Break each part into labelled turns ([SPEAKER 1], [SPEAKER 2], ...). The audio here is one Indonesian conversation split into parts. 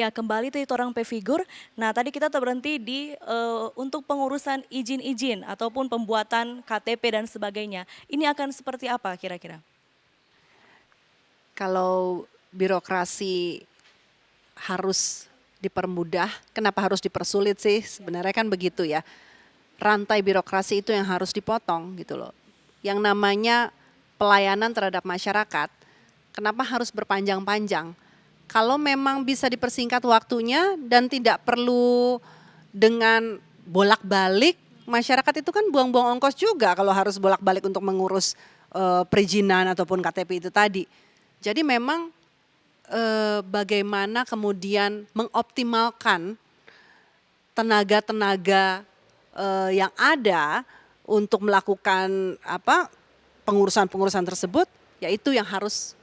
[SPEAKER 1] Ya, kembali tadi orang P-Figur. Nah, tadi kita berhenti di untuk pengurusan izin-izin ataupun pembuatan KTP dan sebagainya. Ini akan seperti apa kira-kira?
[SPEAKER 2] Kalau birokrasi harus dipermudah, kenapa harus dipersulit sih? Sebenarnya kan begitu ya. Rantai birokrasi itu yang harus dipotong gitu loh. Yang namanya pelayanan terhadap masyarakat, kenapa harus berpanjang-panjang? Kalau memang bisa dipersingkat waktunya dan tidak perlu dengan bolak-balik, masyarakat itu kan buang-buang ongkos juga kalau harus bolak-balik untuk mengurus perizinan ataupun KTP itu tadi. Jadi memang bagaimana kemudian mengoptimalkan tenaga-tenaga yang ada untuk melakukan pengurusan-pengurusan tersebut, yaitu yang harus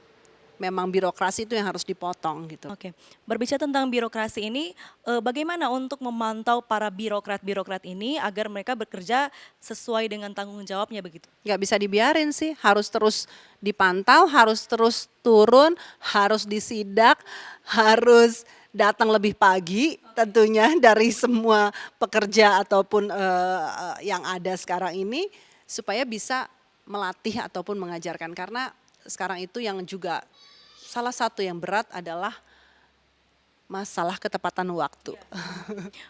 [SPEAKER 2] memang birokrasi itu yang harus dipotong gitu.
[SPEAKER 1] Oke, berbicara tentang birokrasi ini, bagaimana untuk memantau para birokrat-birokrat ini agar mereka bekerja sesuai dengan tanggung jawabnya begitu?
[SPEAKER 2] Nggak bisa dibiarin sih, harus terus dipantau, harus terus turun, harus disidak, harus datang lebih pagi tentunya dari semua pekerja ataupun yang ada sekarang ini supaya bisa melatih ataupun mengajarkan. Karena sekarang itu yang juga salah satu yang berat adalah masalah ketepatan waktu.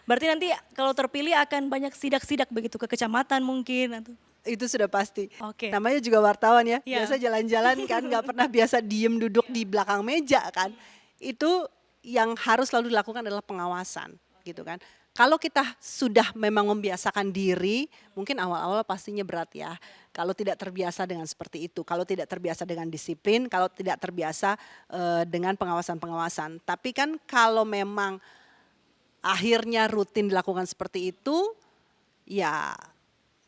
[SPEAKER 1] Berarti nanti kalau terpilih akan banyak sidak-sidak begitu ke kecamatan mungkin atau
[SPEAKER 2] Itu sudah pasti.
[SPEAKER 1] Oke.
[SPEAKER 2] Namanya juga wartawan ya,
[SPEAKER 1] Iya.
[SPEAKER 2] biasa jalan-jalan kan nggak pernah biasa diem duduk di belakang meja kan. Itu yang harus selalu dilakukan adalah pengawasan gitu kan. Kalau kita sudah memang membiasakan diri, mungkin awal-awal pastinya berat ya. Kalau tidak terbiasa dengan seperti itu, kalau tidak terbiasa dengan disiplin, kalau tidak terbiasa dengan pengawasan-pengawasan. Tapi kan kalau memang akhirnya rutin dilakukan seperti itu, ya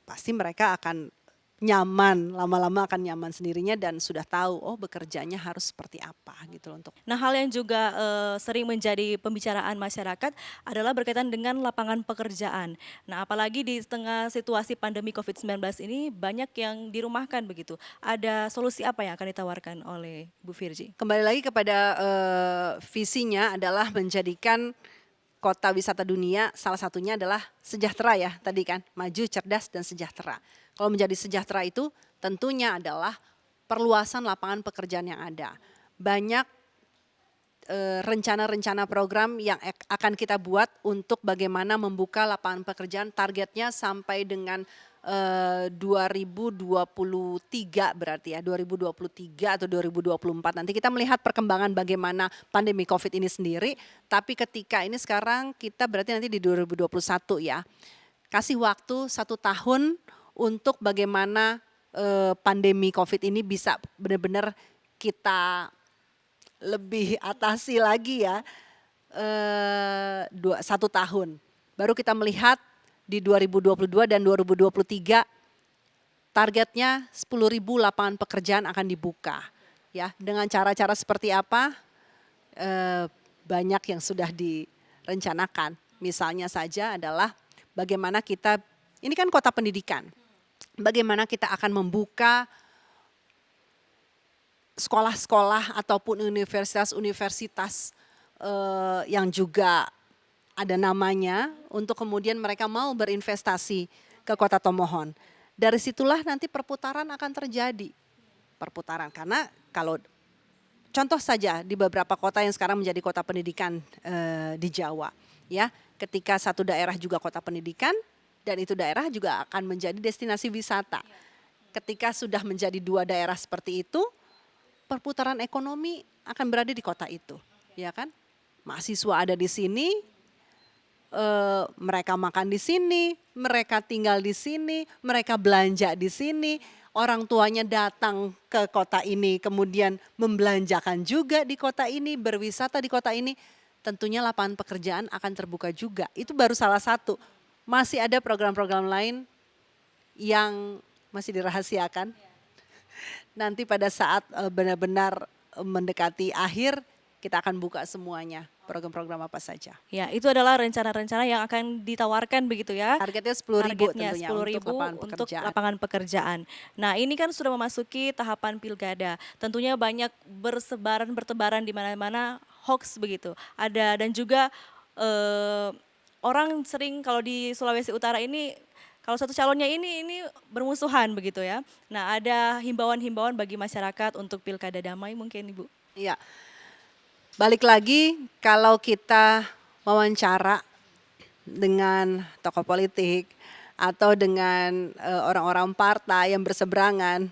[SPEAKER 2] pasti mereka akan nyaman, lama-lama akan nyaman sendirinya dan sudah tahu, oh bekerjanya harus seperti apa gitu loh untuk.
[SPEAKER 1] Nah, hal yang juga sering menjadi pembicaraan masyarakat adalah berkaitan dengan lapangan pekerjaan. Nah, apalagi di tengah situasi pandemi COVID-19 ini banyak yang dirumahkan begitu. Ada solusi apa yang akan ditawarkan oleh Bu Virgi?
[SPEAKER 2] Kembali lagi kepada visinya adalah menjadikan kota wisata dunia salah satunya adalah sejahtera ya tadi kan, maju, cerdas dan sejahtera. Kalau menjadi sejahtera itu tentunya adalah perluasan lapangan pekerjaan yang ada. Banyak rencana-rencana program yang akan kita buat untuk bagaimana membuka lapangan pekerjaan, targetnya sampai dengan 2023 berarti ya, 2023 atau 2024. Nanti kita melihat perkembangan bagaimana pandemi COVID ini sendiri, tapi ketika ini sekarang kita berarti nanti di 2021 ya. Kasih waktu 1 tahun untuk bagaimana pandemi COVID ini bisa benar-benar kita lebih atasi lagi ya, 1 tahun. Baru kita melihat di 2022 dan 2023 targetnya 10.000 lapangan pekerjaan akan dibuka. Ya, dengan cara-cara seperti apa? Banyak yang sudah direncanakan. Misalnya saja adalah bagaimana kita, ini kan kota pendidikan, bagaimana kita akan membuka sekolah-sekolah ataupun universitas-universitas yang juga ada namanya untuk kemudian mereka mau berinvestasi ke Kota Tomohon. Dari situlah nanti perputaran akan terjadi. Perputaran karena kalau contoh saja di beberapa kota yang sekarang menjadi kota pendidikan di Jawa, ya, ketika satu daerah juga kota pendidikan dan itu daerah juga akan menjadi destinasi wisata. Ketika sudah menjadi 2 daerah seperti itu, perputaran ekonomi akan berada di kota itu, ya kan? Mahasiswa ada di sini, mereka makan di sini, mereka tinggal di sini, mereka belanja di sini. Orang tuanya datang ke kota ini kemudian membelanjakan juga di kota ini, berwisata di kota ini. Tentunya lapangan pekerjaan akan terbuka juga. Itu baru salah satu. Masih ada program-program lain yang masih dirahasiakan. Nanti pada saat benar-benar mendekati akhir kita akan buka semuanya. Program-program apa saja.
[SPEAKER 1] Ya, itu adalah rencana-rencana yang akan ditawarkan begitu ya.
[SPEAKER 2] Targetnya 10.000
[SPEAKER 1] Targetnya
[SPEAKER 2] tentunya
[SPEAKER 1] 10.000
[SPEAKER 2] untuk lapangan
[SPEAKER 1] untuk
[SPEAKER 2] pekerjaan.
[SPEAKER 1] lapangan pekerjaan. Nah, ini kan sudah memasuki tahapan pilkada. Tentunya banyak bertebaran di mana-mana hoax begitu. Ada dan juga orang sering kalau di Sulawesi Utara ini kalau satu calonnya ini bermusuhan begitu ya. Nah, ada himbauan-himbauan bagi masyarakat untuk pilkada damai mungkin Ibu.
[SPEAKER 2] Iya, balik lagi kalau kita wawancara dengan tokoh politik atau dengan orang-orang partai yang berseberangan,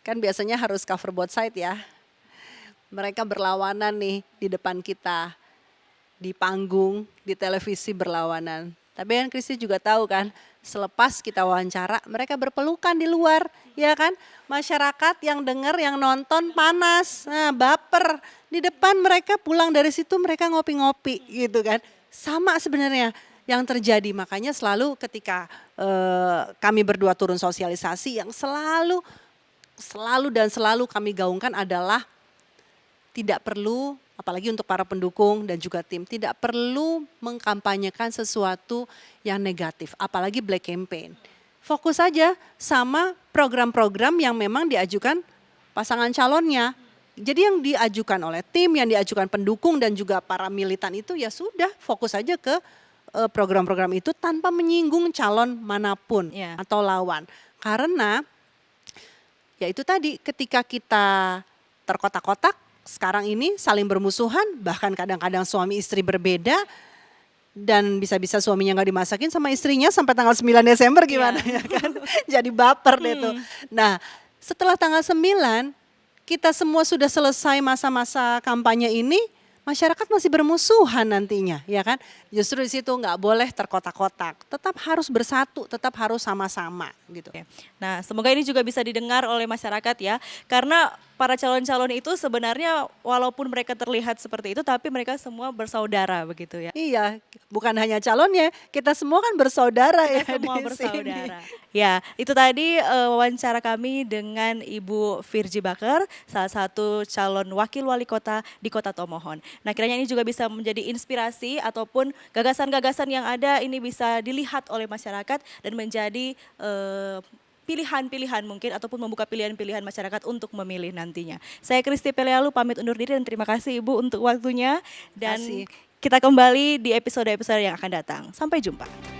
[SPEAKER 2] kan biasanya harus cover both side ya. Mereka berlawanan nih di depan kita, di panggung, di televisi berlawanan. Tapi kan Kristi juga tahu kan, selepas kita wawancara mereka berpelukan di luar, ya kan? Masyarakat yang dengar, yang nonton panas, nah baper. Di depan mereka pulang dari situ mereka ngopi-ngopi gitu kan. Sama sebenarnya yang terjadi, makanya selalu ketika kami berdua turun sosialisasi yang selalu kami gaungkan adalah tidak perlu, apalagi untuk para pendukung dan juga tim, tidak perlu mengkampanyekan sesuatu yang negatif, apalagi black campaign. Fokus saja sama program-program yang memang diajukan pasangan calonnya. Jadi yang diajukan oleh tim, yang diajukan pendukung dan juga para militan itu ya sudah fokus saja ke program-program itu tanpa menyinggung calon manapun atau lawan. Karena ya itu tadi, ketika kita terkotak-kotak, sekarang ini saling bermusuhan, bahkan kadang-kadang suami istri berbeda, dan bisa-bisa suaminya nggak dimasakin sama istrinya sampai tanggal 9 Desember gimana ya kan. Jadi baper deh tuh. Nah setelah tanggal 9 kita semua sudah selesai masa-masa kampanye ini, masyarakat masih bermusuhan nantinya ya kan. Justru di situ nggak boleh terkotak-kotak, tetap harus bersatu, tetap harus sama-sama gitu.
[SPEAKER 1] Nah, semoga ini juga bisa didengar oleh masyarakat ya. Karena para calon-calon itu sebenarnya walaupun mereka terlihat seperti itu tapi mereka semua bersaudara begitu ya.
[SPEAKER 2] Iya, bukan hanya calonnya, kita semua kan bersaudara ya
[SPEAKER 1] Kita semua
[SPEAKER 2] di
[SPEAKER 1] bersaudara.
[SPEAKER 2] sini.
[SPEAKER 1] Ya, itu tadi wawancara kami dengan Ibu Virgi Bakar, salah satu calon wakil wali kota di Kota Tomohon. Nah, kiranya ini juga bisa menjadi inspirasi ataupun gagasan-gagasan yang ada ini bisa dilihat oleh masyarakat dan menjadi pilihan-pilihan mungkin ataupun membuka pilihan-pilihan masyarakat untuk memilih nantinya. Saya Kristi Pelealu pamit undur diri dan terima kasih Ibu untuk waktunya dan kita kembali di episode-episode yang akan datang. Sampai jumpa.